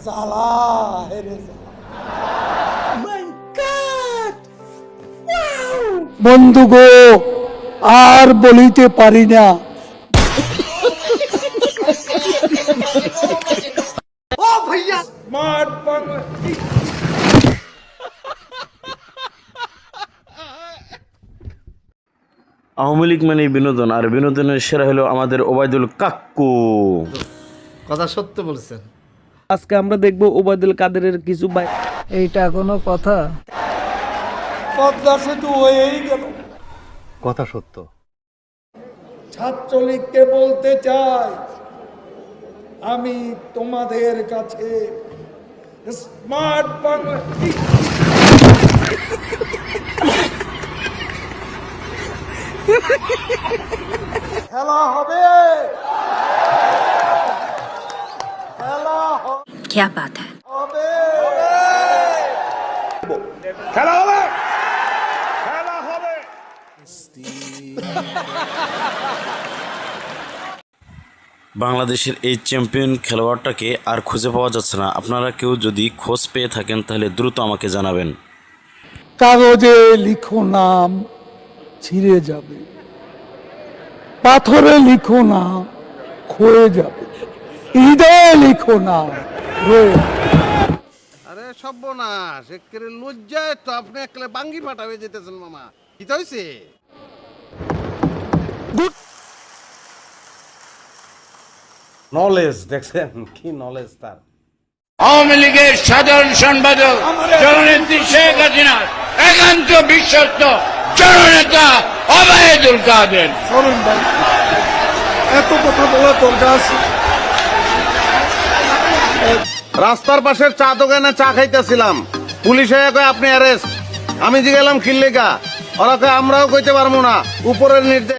জ্বালা হেরে বন্ধু গো, আর বলিতে পারি না। ও ভাইয়া স্মার্ট বাংলা। আওয়ামী লীগ মানে বিনোদন, আর বিনোদনের সেরা হলো আমাদের ওবায়দুল কাক্কু। কথা সত্য বলছেন। আজকে আমরা দেখব ওবায়দুল কাদেরের কিছু এইটা কোনো কথা? পদ্মা সেতু হয়েই গেল। কথা সত্য। ছাত্রলীগকে বলতে চাই, আমি তোমাদের কাছে স্মার্ট বাংলা। খেলা হবে, খেলা क्या बात है। হবে, খেলা হবে, খেলা হবে। বাংলাদেশের এই চ্যাম্পিয়ন খেলোয়াড়টাকে আর খুঁজে পাওয়া যাচ্ছে না। আপনারা কেউ যদি খোঁজ পেয়ে থাকেন তাহলে দ্রুত আমাকে জানাবেন। কাগজে লিখো নাম, ছিঁড়ে যাবে। পাথরে লিখো নাম, ক্ষয়ে যাবে। হৃদয়ে লিখো নাম, রয়ে যাবে। আরে সর্বনাশ, একেবারে লজ্জায় তো আপনি একলে বাঙ্গি ফাটা হয়ে যেতেছেন মামা। কি হইছে? নলেজ দেখছেন কি নলেজ তার। আওয়ামী লীগের সাধারণ সম্পাদক জননেত্রী শেখ হাসিনার একান্ত বিশ্বস্ত জননেতা ওবায়দুল কাদের। চলুন ভাই, এত কথা বলা দরকার আছে? রাস্তার পাশের চা দোকানে চা খাইতেছিলাম, পুলিশ হয়ে কয় আপনি অ্যারেস্ট। আমি জিগেলাম খিল্লিকা, ওরা কয় আমরাও কইতে পারবো না, উপরের নির্দেশ।